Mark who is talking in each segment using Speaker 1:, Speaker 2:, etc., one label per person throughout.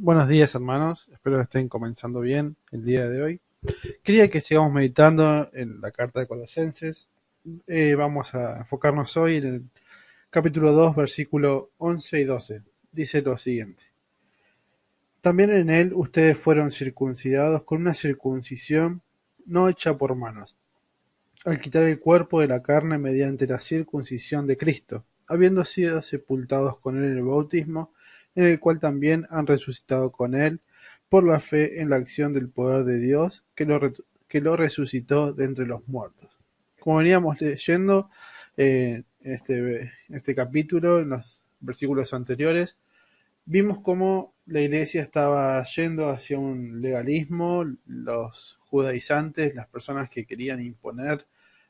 Speaker 1: Buenos días, hermanos. Espero que estén comenzando bien el día de hoy. Quería que sigamos meditando en la carta de Colosenses. Vamos a enfocarnos hoy en el capítulo 2, versículo 11 y 12. Dice lo siguiente. También en él ustedes fueron circuncidados con una circuncisión no hecha por manos, al quitar el cuerpo de la carne mediante la circuncisión de Cristo, habiendo sido sepultados con él en el bautismo, en el cual también han resucitado con él por la fe en la acción del poder de Dios que lo resucitó de entre los muertos. Como veníamos leyendo en este capítulo, en los versículos anteriores, vimos cómo la iglesia estaba yendo hacia un legalismo, los judaizantes, las personas que querían imponer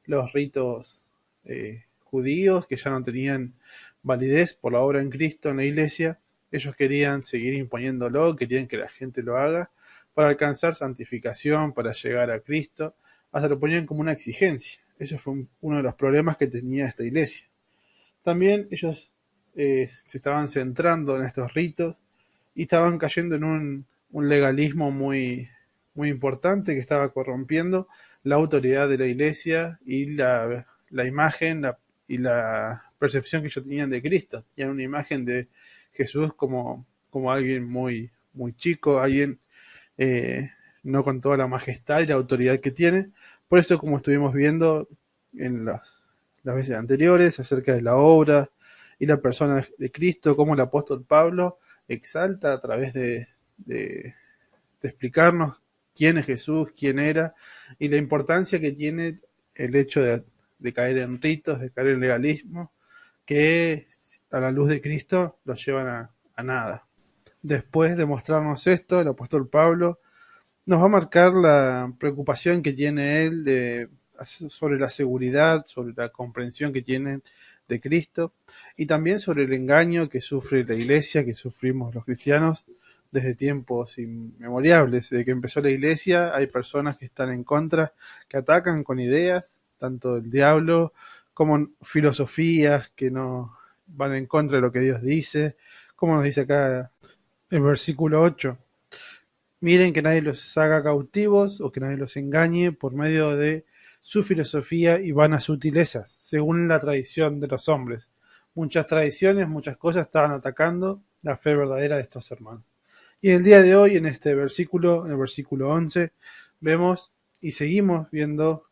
Speaker 1: los ritos judíos, que ya no tenían validez por la obra en Cristo en la iglesia, ellos querían seguir imponiéndolo, querían que la gente lo haga para alcanzar santificación, para llegar a Cristo, hasta lo ponían como una exigencia. Eso fue uno de los problemas que tenía esta iglesia. También ellos se estaban centrando en estos ritos y estaban cayendo en un legalismo muy importante que estaba corrompiendo la autoridad de la iglesia y la imagen y la percepción que ellos tenían de Cristo. Tenían una imagen de Jesús como alguien muy chico, alguien eh, no con toda la majestad y la autoridad que tiene. Por eso, como estuvimos viendo en las veces anteriores, acerca de la obra y la persona de Cristo, cómo el apóstol Pablo exalta a través de explicarnos quién es Jesús, quién era, y la importancia que tiene el hecho de caer en ritos, de caer en legalismo, que a la luz de Cristo los llevan a nada. Después de mostrarnos esto, el apóstol Pablo nos va a marcar la preocupación que tiene él sobre la seguridad, sobre la comprensión que tienen de Cristo y también sobre el engaño que sufre la iglesia, que sufrimos los cristianos desde tiempos inmemoriales. Desde que empezó la iglesia hay personas que están en contra, que atacan con ideas, tanto el diablo como filosofías que no van en contra de lo que Dios dice, como nos dice acá el versículo 8. Miren que nadie los haga cautivos o que nadie los engañe por medio de su filosofía y vanas sutilezas, según la tradición de los hombres. Muchas tradiciones, muchas cosas estaban atacando la fe verdadera de estos hermanos. Y el día de hoy, en este versículo, en el versículo 11, vemos y seguimos viendo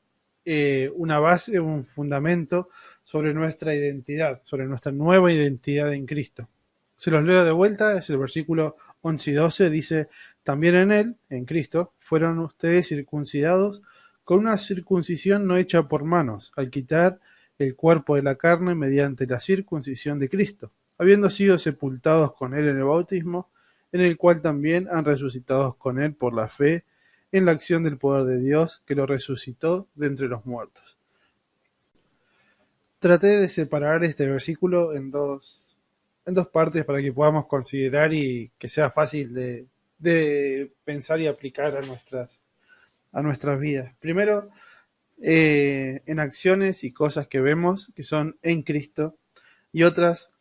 Speaker 1: una base, un fundamento sobre nuestra identidad, sobre nuestra nueva identidad en Cristo. Se los leo de vuelta, es el versículo 11 y 12, dice, también en él, en Cristo, fueron ustedes circuncidados con una circuncisión no hecha por manos, al quitar el cuerpo de la carne mediante la circuncisión de Cristo, habiendo sido sepultados con él en el bautismo, en el cual también han resucitado con él por la fe en la acción del poder de Dios que lo resucitó de entre los muertos. Traté de separar este versículo en dos partes para que podamos considerar y que sea fácil de pensar y aplicar a nuestras vidas. Primero, en acciones y cosas que vemos que son en Cristo y otras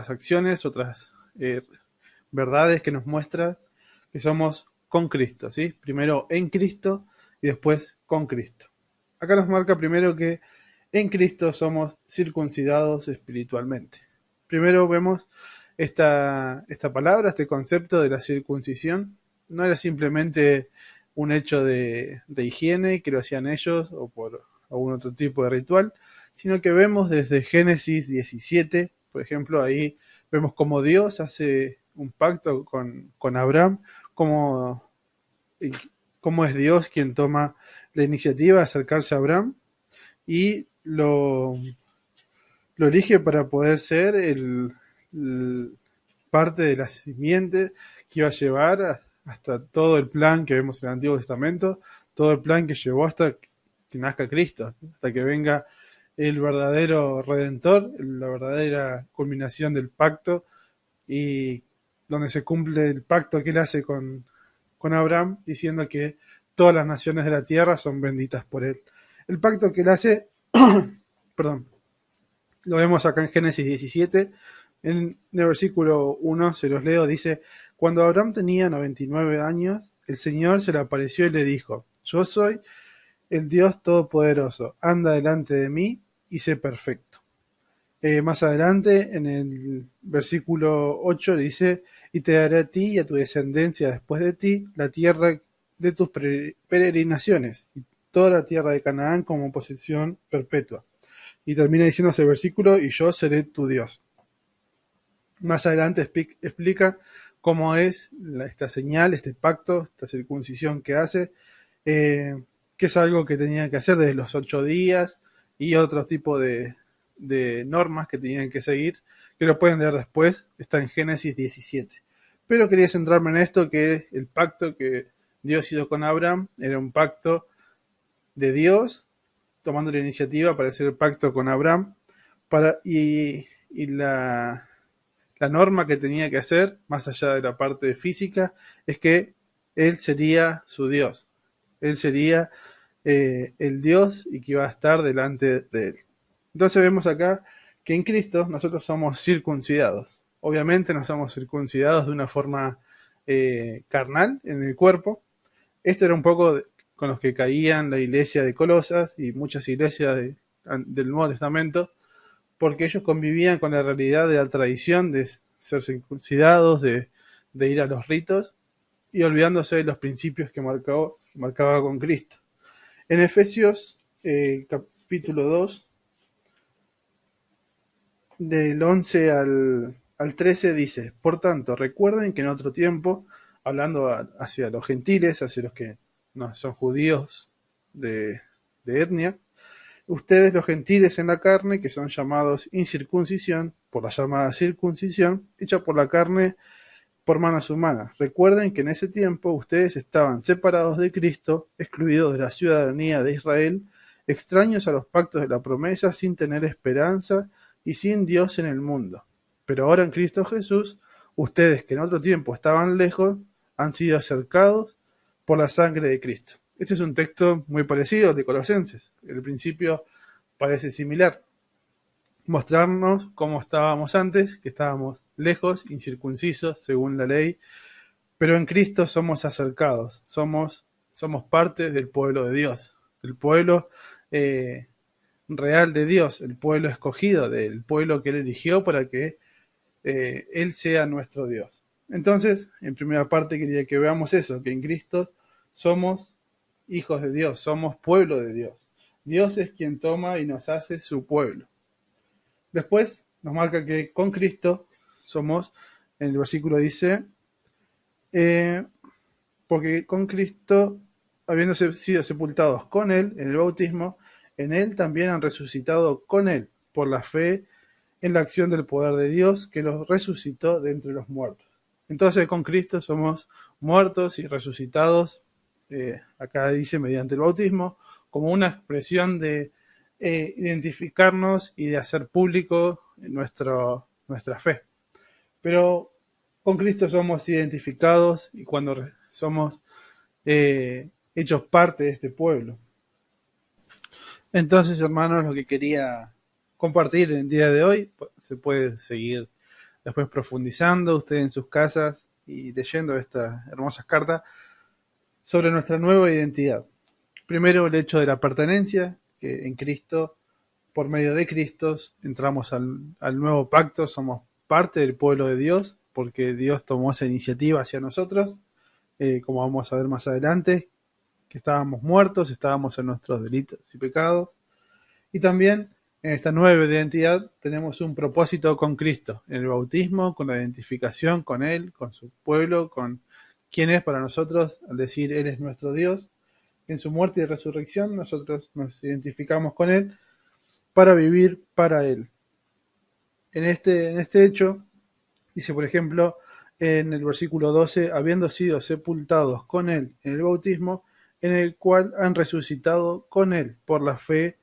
Speaker 1: acciones, otras verdades que nos muestran que somos con Cristo, ¿sí? Primero en Cristo y después con Cristo. Acá nos marca primero que en Cristo somos circuncidados espiritualmente. Primero vemos esta palabra, este concepto de la circuncisión. No era simplemente un hecho de higiene que lo hacían ellos o por algún otro tipo de ritual, sino que vemos desde Génesis 17, por ejemplo, ahí vemos cómo Dios hace un pacto con Abraham, cómo, cómo es Dios quien toma la iniciativa de acercarse a Abraham y lo elige para poder ser parte de la simiente que iba a llevar hasta todo el plan que vemos en el Antiguo Testamento, todo el plan que llevó hasta que nazca Cristo, hasta que venga el verdadero redentor, la verdadera culminación del pacto y donde se cumple el pacto que él hace con Abraham, diciendo que todas las naciones de la tierra son benditas por él. El pacto que él hace, perdón, lo vemos acá en Génesis 17, En el versículo 1, se los leo, dice: Cuando Abraham tenía 99 años, el Señor se le apareció y le dijo: Yo soy el Dios Todopoderoso, anda delante de mí y sé perfecto. Más adelante, en el versículo 8, dice: Y te daré a ti y a tu descendencia después de ti la tierra de tus peregrinaciones, y toda la tierra de Canaán como posesión perpetua. Y termina diciendo ese versículo: Y yo seré tu Dios. Más adelante explica cómo es esta señal, este pacto, esta circuncisión que hace, que es algo que tenía que hacer desde los 8 días y otro tipo de normas que tenían que seguir, que lo pueden leer después, está en Génesis 17. Pero quería centrarme en esto, que el pacto que Dios hizo con Abraham era un pacto de Dios tomando la iniciativa para hacer el pacto con Abraham, y la norma que tenía que hacer, más allá de la parte física, es que él sería su Dios. Él sería el Dios y que iba a estar delante de él. Entonces vemos acá que en Cristo nosotros somos circuncidados. Obviamente no somos circuncidados de una forma carnal en el cuerpo. Esto era un poco con los que caían la iglesia de Colosas y muchas iglesias del Nuevo Testamento, porque ellos convivían con la realidad de la tradición de ser circuncidados, de ir a los ritos, y olvidándose de los principios que marcaba con Cristo. En Efesios capítulo 2, del 11 al 13, dice: Por tanto, recuerden que en otro tiempo, hablando hacia los gentiles, hacia los que no son judíos de etnia, ustedes los gentiles en la carne, que son llamados incircuncisión, por la llamada circuncisión, hecha por la carne por manos humanas. Recuerden que en ese tiempo ustedes estaban separados de Cristo, excluidos de la ciudadanía de Israel, extraños a los pactos de la promesa, sin tener esperanza y sin Dios en el mundo. Pero ahora en Cristo Jesús, ustedes que en otro tiempo estaban lejos, han sido acercados por la sangre de Cristo. Este es un texto muy parecido al de Colosenses. El principio parece similar. Mostrarnos cómo estábamos antes, que estábamos lejos, incircuncisos según la ley, pero en Cristo somos acercados, somos parte del pueblo de Dios, del pueblo real de Dios, el pueblo escogido, del pueblo que Él eligió para que Él sea nuestro Dios. Entonces, en primera parte quería que veamos eso, que en Cristo somos hijos de Dios, somos pueblo de Dios. Dios es quien toma y nos hace su pueblo. Después nos marca que con Cristo somos, en el versículo dice, eh, porque con Cristo, habiéndose sido sepultados con Él en el bautismo, en Él también han resucitado con Él, por la fe en la acción del poder de Dios que los resucitó de entre los muertos. Entonces con Cristo somos muertos y resucitados, acá dice mediante el bautismo, como una expresión de identificarnos y de hacer público nuestra fe. Pero con Cristo somos identificados y cuando somos hechos parte de este pueblo. Entonces, hermanos, lo que quería compartir en el día de hoy, se puede seguir después profundizando ustedes en sus casas y leyendo estas hermosas cartas sobre nuestra nueva identidad. Primero, el hecho de la pertenencia, que en Cristo, por medio de Cristo, entramos al nuevo pacto, somos parte del pueblo de Dios, porque Dios tomó esa iniciativa hacia nosotros, como vamos a ver más adelante, que estábamos muertos, estábamos en nuestros delitos y pecados. Y también en esta nueva identidad tenemos un propósito con Cristo, en el bautismo, con la identificación con Él, con su pueblo, con quién es para nosotros, al decir Él es nuestro Dios. En su muerte y resurrección nosotros nos identificamos con Él para vivir para Él. En este hecho, dice por ejemplo en el versículo 12, habiendo sido sepultados con Él en el bautismo, en el cual han resucitado con Él por la fe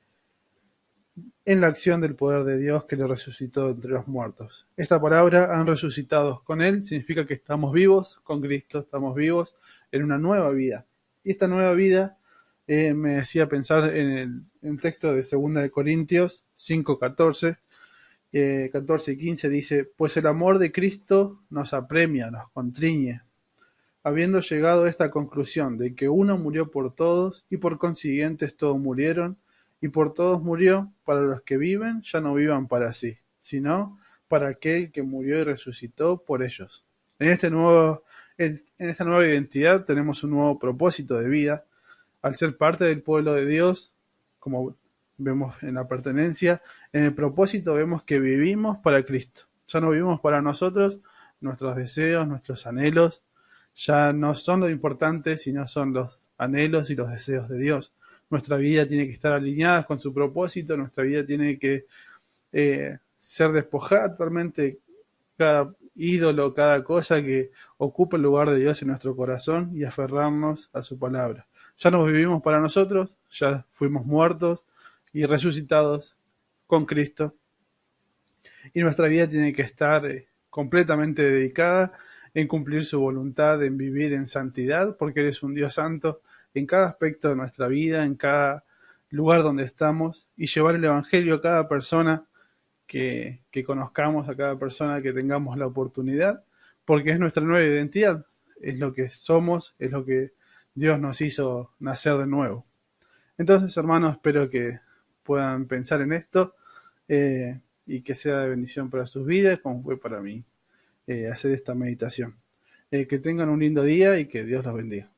Speaker 1: en la acción del poder de Dios que le resucitó entre los muertos. Esta palabra, han resucitado con Él, significa que estamos vivos con Cristo, estamos vivos en una nueva vida. Y esta nueva vida me hacía pensar en el texto de 2 de Corintios 5:14, 14 y 15 dice, pues el amor de Cristo nos apremia, nos constriñe, habiendo llegado a esta conclusión de que uno murió por todos y por consiguiente todos murieron, y por todos murió, para los que viven ya no vivan para sí, sino para aquel que murió y resucitó por ellos. En esta nueva identidad tenemos un nuevo propósito de vida. Al ser parte del pueblo de Dios, como vemos en la pertenencia, en el propósito vemos que vivimos para Cristo. Ya no vivimos para nosotros, nuestros deseos, nuestros anhelos, ya no son lo importante, sino son los anhelos y los deseos de Dios. Nuestra vida tiene que estar alineada con su propósito, nuestra vida tiene que ser despojada totalmente cada ídolo, cada cosa que ocupa el lugar de Dios en nuestro corazón y aferrarnos a su palabra. Ya no vivimos para nosotros, ya fuimos muertos y resucitados con Cristo y nuestra vida tiene que estar completamente dedicada en cumplir su voluntad, en vivir en santidad, porque eres un Dios santo en cada aspecto de nuestra vida, en cada lugar donde estamos, y llevar el Evangelio a cada persona que conozcamos, a cada persona que tengamos la oportunidad, porque es nuestra nueva identidad, es lo que somos, es lo que Dios nos hizo nacer de nuevo. Entonces, hermanos, espero que puedan pensar en esto y que sea de bendición para sus vidas, como fue para mí hacer esta meditación. Que tengan un lindo día y que Dios los bendiga.